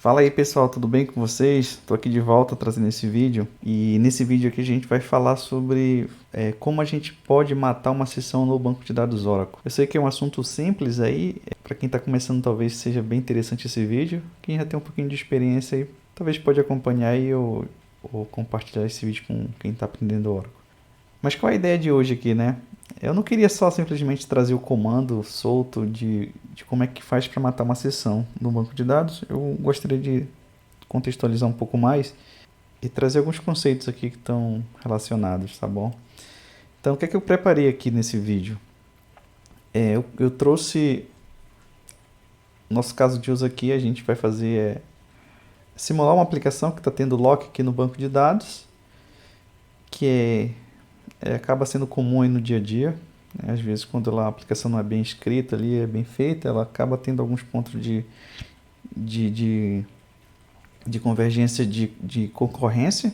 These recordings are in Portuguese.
Fala aí pessoal, tudo bem com vocês? Estou aqui de volta trazendo esse vídeo e nesse vídeo aqui a gente vai falar sobre como a gente pode matar uma sessão no banco de dados Oracle. Eu sei que é um assunto simples aí, para quem está começando talvez seja bem interessante esse vídeo. Quem já tem um pouquinho de experiência aí, talvez pode acompanhar aí ou compartilhar esse vídeo com quem está aprendendo Oracle. Mas qual é a ideia de hoje aqui, né? Eu não queria só simplesmente trazer o comando solto de como é que faz para matar uma sessão no banco de dados. Eu gostaria de contextualizar um pouco mais e trazer alguns conceitos aqui que estão relacionados, tá bom? Então, o que é que eu preparei aqui nesse vídeo? Eu trouxe, nosso caso de uso aqui, a gente vai fazer simular uma aplicação que está tendo lock aqui no banco de dados, que acaba sendo comum aí no dia a dia. Né? Às vezes, quando a aplicação não é bem escrita ali, é bem feita, ela acaba tendo alguns pontos de, de, de convergência de concorrência,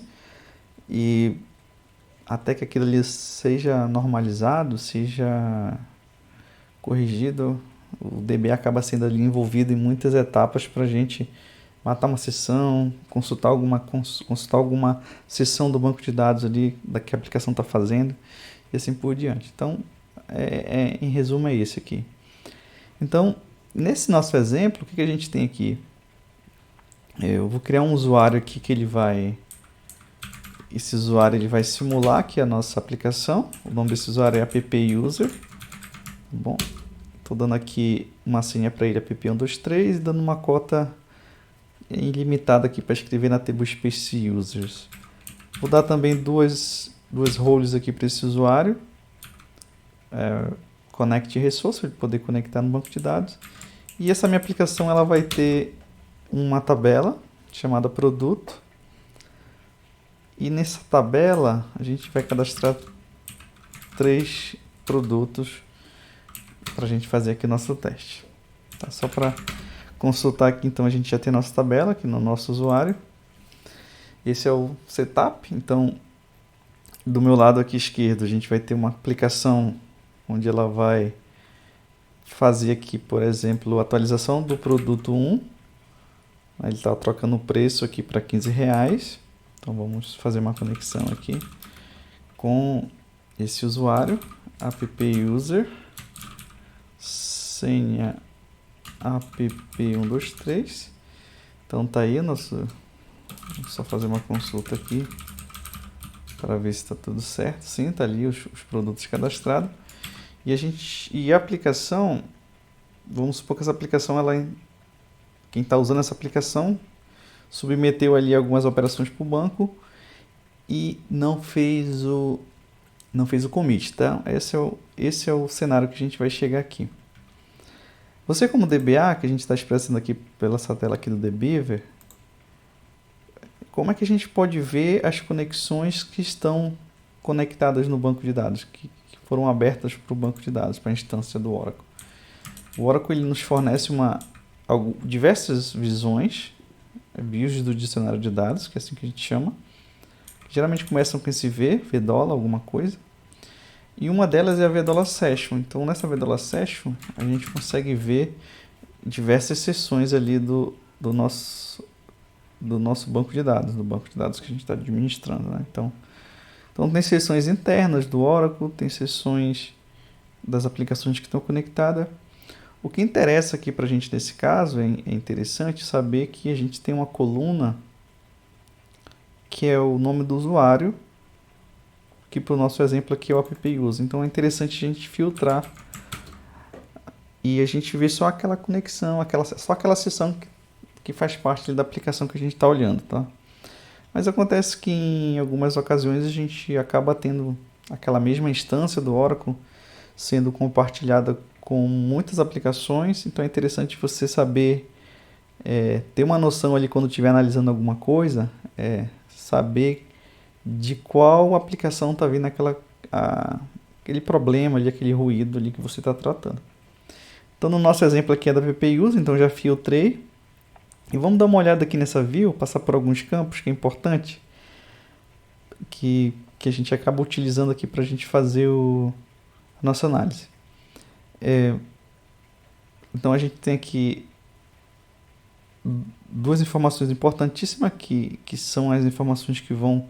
e até que aquilo ali seja normalizado, seja corrigido, o DB acaba sendo ali envolvido em muitas etapas para a gente matar uma sessão, consultar alguma sessão do banco de dados ali da que a aplicação está fazendo e assim por diante. Então, em resumo, é esse aqui. Então, nesse nosso exemplo, o que a gente tem aqui? Eu vou criar um usuário aqui que esse usuário ele vai simular aqui a nossa aplicação. O nome desse usuário é app-user. Bom, estou dando aqui uma senha para ele, app123, e dando uma cota ilimitada aqui para escrever na table space users. Vou dar também duas roles aqui para esse usuário. Connect resource, para ele poder conectar no banco de dados. E essa minha aplicação ela vai ter uma tabela chamada produto. E nessa tabela a gente vai cadastrar 3 produtos para a gente fazer aqui nosso teste. Tá? Só para consultar aqui, então a gente já tem nossa tabela aqui no nosso usuário. Esse é o setup. Então, do meu lado aqui esquerdo, a gente vai ter uma aplicação onde ela vai fazer aqui, por exemplo, a atualização do produto 1. Ele está trocando o preço aqui para R$15. Então vamos fazer uma conexão aqui com esse usuário, app-user, senha app123. Então tá aí nosso. Vou só fazer uma consulta aqui para ver se está tudo certo. Sim, tá ali os produtos cadastrados. E a aplicação, vamos supor que essa aplicação, quem está usando essa aplicação submeteu ali algumas operações para o banco e não fez o commit, tá? Esse é o cenário que a gente vai chegar aqui. Você como DBA, que a gente está expressando aqui pela essa tela aqui do dbeaver, como é que a gente pode ver as conexões que estão conectadas no banco de dados, que foram abertas para o banco de dados, para a instância do Oracle? O Oracle ele nos fornece diversas visões, views do dicionário de dados, que é assim que a gente chama. Geralmente começam com esse VDOLA, alguma coisa. E uma delas é a VDOLA Session. Então nessa VDOLA Session a gente consegue ver diversas seções ali do nosso banco de dados, do banco de dados que a gente está administrando, né? Então tem seções internas do Oracle, tem seções das aplicações que estão conectadas. O que interessa aqui para a gente nesse caso é interessante saber que a gente tem uma coluna que é o nome do usuário, que para o nosso exemplo aqui é o app-user. Então é interessante a gente filtrar e a gente ver só aquela conexão, só aquela seção que faz parte da aplicação que a gente está olhando, tá? Mas acontece que em algumas ocasiões a gente acaba tendo aquela mesma instância do Oracle sendo compartilhada com muitas aplicações, então é interessante você saber, ter uma noção ali quando estiver analisando alguma coisa, saber de qual aplicação está vindo aquele problema ali, aquele ruído ali que você está tratando. Então no nosso exemplo aqui é da app-user, então já filtrei. E vamos dar uma olhada aqui nessa view, passar por alguns campos que é importante, que a gente acaba utilizando aqui para a gente fazer a nossa análise. Então a gente tem aqui duas informações importantíssimas que são as informações que vão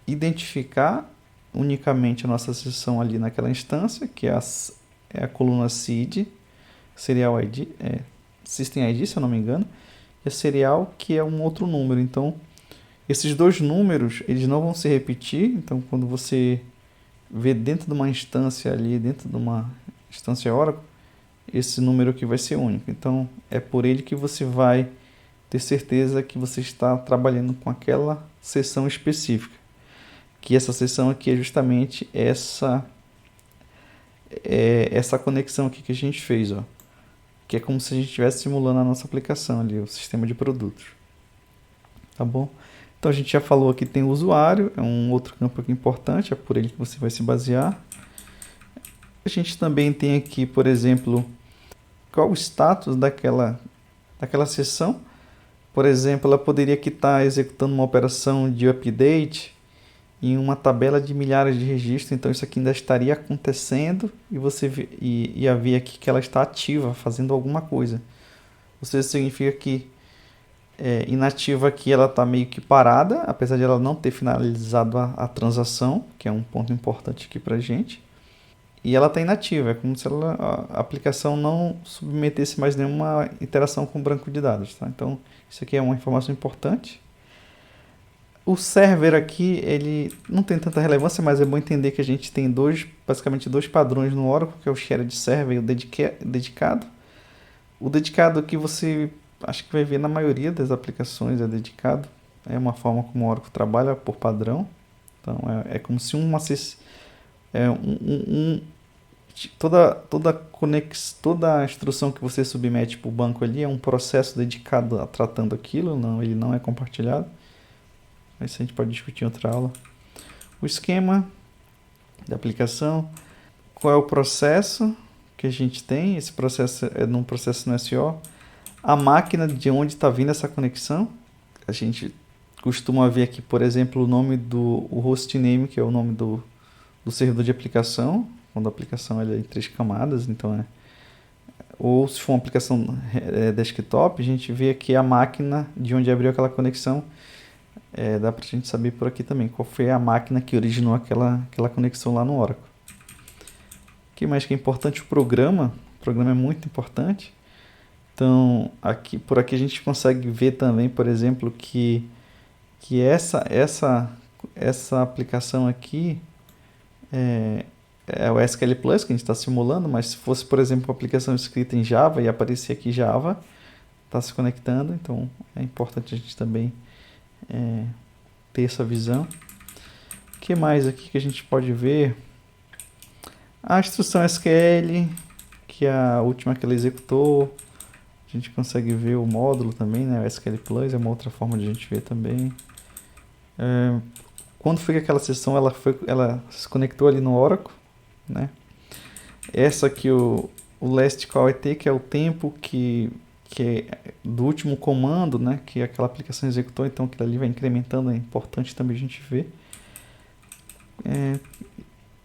identificar unicamente a nossa sessão ali naquela instância, que é a coluna seed, serial ID, system ID, se eu não me engano, e a serial, que é um outro número. Então, esses dois números, eles não vão se repetir. Então, quando você vê dentro de uma instância ali, dentro de uma instância Oracle, esse número aqui vai ser único. Então, é por ele que você vai ter certeza que você está trabalhando com aquela sessão específica. Que essa sessão aqui é justamente essa conexão aqui que a gente fez, ó. Que é como se a gente estivesse simulando a nossa aplicação ali, o sistema de produtos. Tá bom? Então a gente já falou aqui, tem o usuário, é um outro campo aqui importante, é por ele que você vai se basear. A gente também tem aqui, por exemplo, qual o status daquela sessão. Por exemplo, ela poderia aqui estar executando uma operação de update em uma tabela de milhares de registros, então isso aqui ainda estaria acontecendo e você ia ver aqui que ela está ativa, fazendo alguma coisa. Ou seja, significa que inativa aqui ela está meio que parada, apesar de ela não ter finalizado a transação, que é um ponto importante aqui para a gente. E ela está inativa, é como se a aplicação não submetesse mais nenhuma interação com o banco de dados. Tá? Então, isso aqui é uma informação importante. O server aqui, ele não tem tanta relevância, mas é bom entender que a gente tem basicamente dois padrões no Oracle, que é o shared server e o dedicado. O dedicado aqui você acho que vai ver na maioria das aplicações é dedicado. É uma forma como o Oracle trabalha por padrão. Então é como se toda a instrução que você submete para o banco ali é um processo dedicado a tratando aquilo, ele não é compartilhado. Isso a gente pode discutir em outra aula. O esquema da aplicação, qual é o processo que a gente tem, esse processo é num processo no SO, a máquina de onde está vindo essa conexão, a gente costuma ver aqui, por exemplo, o nome do hostname, que é o nome do servidor de aplicação, quando a aplicação é em 3 camadas, então ou se for uma aplicação desktop, a gente vê aqui a máquina de onde abriu aquela conexão. Dá para a gente saber por aqui também qual foi a máquina que originou aquela conexão lá no Oracle. O que mais que é importante? O programa é muito importante. Então, por aqui a gente consegue ver também, por exemplo, que essa aplicação aqui é o SQL Plus que a gente está simulando, mas se fosse, por exemplo, uma aplicação escrita em Java e aparecer aqui Java, está se conectando, então é importante a gente também ter essa visão. O que mais aqui que a gente pode ver? A instrução SQL, que é a última que ela executou. A gente consegue ver o módulo também, né? O SQL Plus é uma outra forma de a gente ver também. Quando foi que aquela sessão ela se conectou ali no Oracle, né? Essa aqui, o last call ET, que é o tempo que é do último comando, né, que aquela aplicação executou, então aquilo ali vai incrementando, é importante também a gente ver.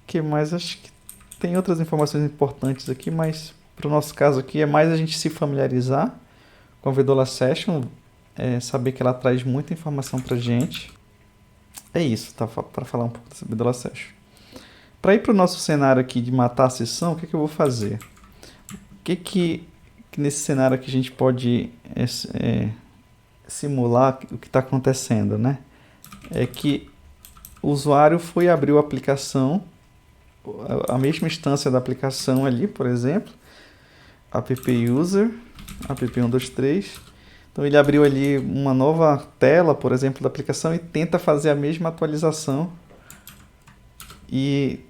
Que mais? Acho que tem outras informações importantes aqui, mas para o nosso caso aqui é mais a gente se familiarizar com a Vedola Session, saber que ela traz muita informação para a gente. É isso, tá? Para falar um pouco dessa Vedola Session. Para ir para o nosso cenário aqui de matar a sessão, o que eu vou fazer? Que nesse cenário aqui a gente pode simular o que está acontecendo, né? É que o usuário foi abrir a aplicação, a mesma instância da aplicação ali, por exemplo, app user, app123. Então ele abriu ali uma nova tela, por exemplo, da aplicação e tenta fazer a mesma atualização. E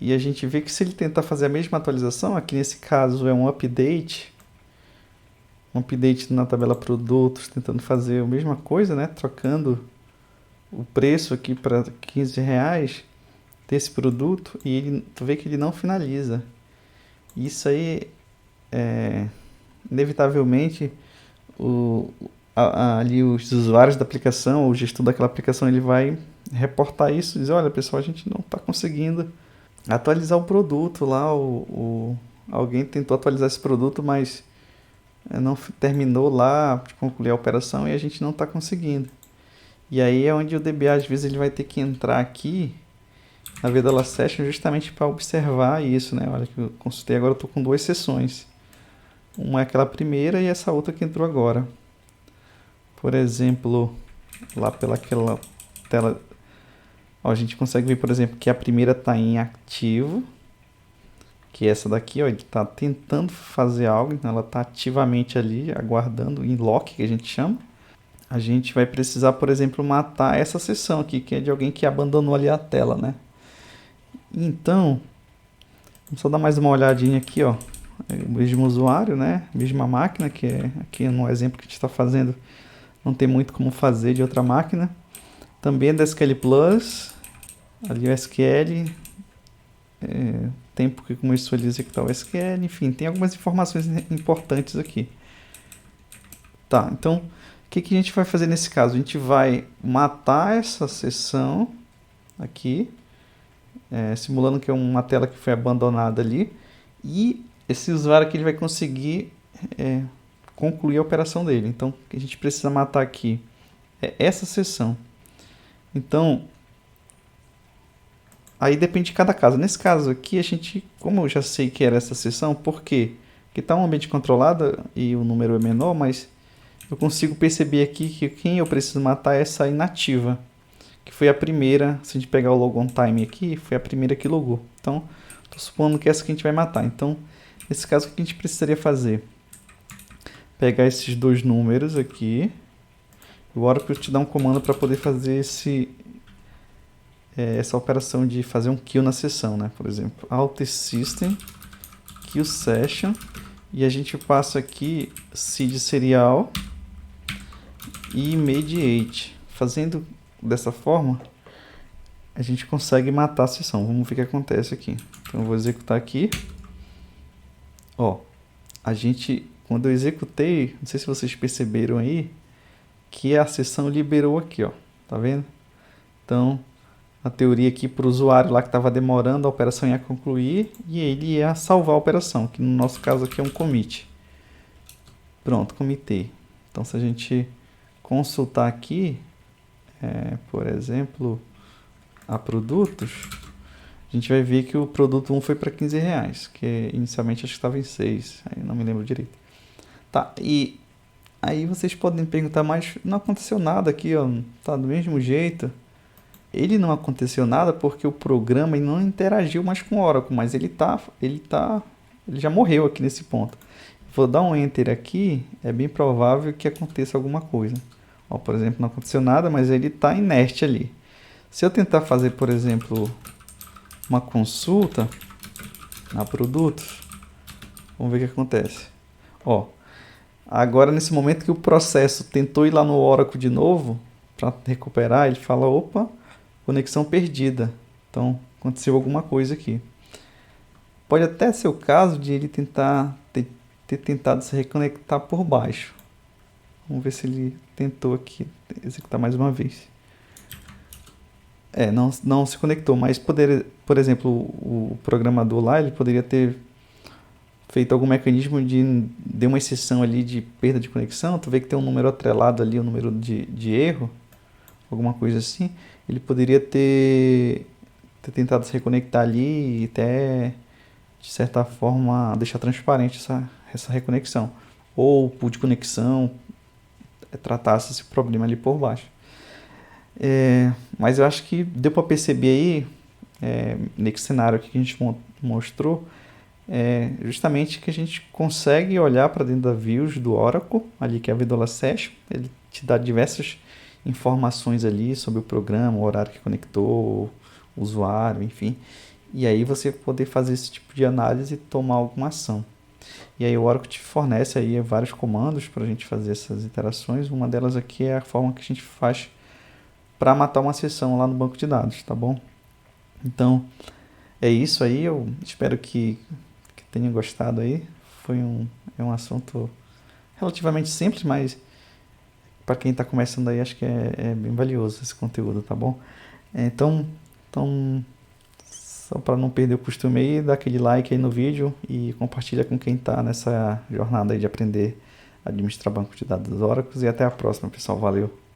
a gente vê que se ele tentar fazer a mesma atualização, aqui nesse caso é um update na tabela produtos, tentando fazer a mesma coisa, né? Trocando o preço aqui para R$15 desse produto, e tu vê que ele não finaliza. Isso aí, inevitavelmente, ali os usuários da aplicação, o gestor daquela aplicação, ele vai reportar isso e dizer, olha pessoal, a gente não está conseguindo atualizar o produto lá, alguém tentou atualizar esse produto, mas não terminou lá de concluir a operação e a gente não está conseguindo. E aí é onde o DBA às vezes ele vai ter que entrar aqui na Vidola Session justamente para observar isso, né? Olha que eu consultei agora, eu estou com 2 sessões. Uma é aquela primeira e essa outra que entrou agora. Por exemplo, lá pelaquela tela, ó, a gente consegue ver, por exemplo, que a primeira está em ativo, que é essa daqui, ó, ele está tentando fazer algo, então ela está ativamente ali, aguardando, em lock, que a gente chama. A gente vai precisar, por exemplo, matar essa sessão aqui, que é de alguém que abandonou ali a tela, né? Então, vamos só dar mais uma olhadinha aqui, ó. É o mesmo usuário, né? Mesma máquina, que é aqui no exemplo que a gente está fazendo, não tem muito como fazer de outra máquina. Também é da SQL Plus, ali o SQL, tempo que começou a executar o SQL, enfim, tem algumas informações importantes aqui. Tá, então, o que a gente vai fazer nesse caso? A gente vai matar essa sessão aqui, simulando que é uma tela que foi abandonada ali, e esse usuário aqui ele vai conseguir concluir a operação dele. Então, o que a gente precisa matar aqui é essa sessão. Então, aí depende de cada caso. Nesse caso aqui, a gente, como eu já sei que era essa sessão, por quê? Porque está um ambiente controlado e o número é menor, mas eu consigo perceber aqui que quem eu preciso matar é essa inativa, que foi a primeira, se a gente pegar o logon time aqui, foi a primeira que logou. Então, estou supondo que é essa que a gente vai matar. Então, nesse caso, o que a gente precisaria fazer? Pegar esses 2 números aqui, o Oracle te dá um comando para poder fazer essa operação de fazer um kill na sessão, né? Por exemplo, alt system kill session, e a gente passa aqui seed serial e mediate. Fazendo dessa forma, a gente consegue matar a sessão. Vamos ver o que acontece aqui. Então eu vou executar aqui. Ó, quando eu executei, não sei se vocês perceberam aí, que a sessão liberou aqui, ó. Tá vendo? Então, a teoria aqui para o usuário lá que estava demorando, a operação ia concluir e ele ia salvar a operação, que no nosso caso aqui é um commit. Pronto, comitei. Então, se a gente consultar aqui, por exemplo, a produtos, a gente vai ver que o produto 1 foi para R$15, que inicialmente acho que estava em 6, aí não me lembro direito. Tá, e aí vocês podem perguntar, mas não aconteceu nada aqui, ó, tá do mesmo jeito. Ele não aconteceu nada porque o programa não interagiu mais com o Oracle, mas ele já morreu aqui nesse ponto. Vou dar um Enter aqui, é bem provável que aconteça alguma coisa. Ó, por exemplo, não aconteceu nada, mas ele está inerte ali. Se eu tentar fazer, por exemplo, uma consulta a produtos, vamos ver o que acontece. Ó, agora nesse momento que o processo tentou ir lá no Oracle de novo, para recuperar, ele fala, opa, conexão perdida. Então, aconteceu alguma coisa aqui. Pode até ser o caso de ele ter tentado se reconectar por baixo. Vamos ver se ele tentou aqui executar mais uma vez. Não se conectou, mas por exemplo, o programador lá, ele poderia ter feito algum mecanismo de uma exceção ali de perda de conexão. Tu vê que tem um número atrelado ali, um número de erro, alguma coisa assim. Ele poderia ter tentado se reconectar ali e até, de certa forma, deixar transparente essa reconexão. Ou o pool de conexão tratasse esse problema ali por baixo. Mas eu acho que deu para perceber aí, nesse cenário aqui que a gente mostrou, justamente que a gente consegue olhar para dentro da views do Oracle, ali que é a Vidola Session. Ele te dá diversas informações ali sobre o programa, o horário que conectou, o usuário, enfim. E aí você poder fazer esse tipo de análise e tomar alguma ação. E aí o Oracle te fornece aí vários comandos para a gente fazer essas interações. Uma delas aqui é a forma que a gente faz para matar uma sessão lá no banco de dados, tá bom? Então, é isso aí. Eu espero que tenham gostado aí. É um assunto relativamente simples, mas para quem está começando aí, acho que é bem valioso esse conteúdo, tá bom? Então só para não perder o costume aí, dá aquele like aí no vídeo e compartilha com quem está nessa jornada aí de aprender administrar banco de dados Oracle. E até a próxima, pessoal. Valeu!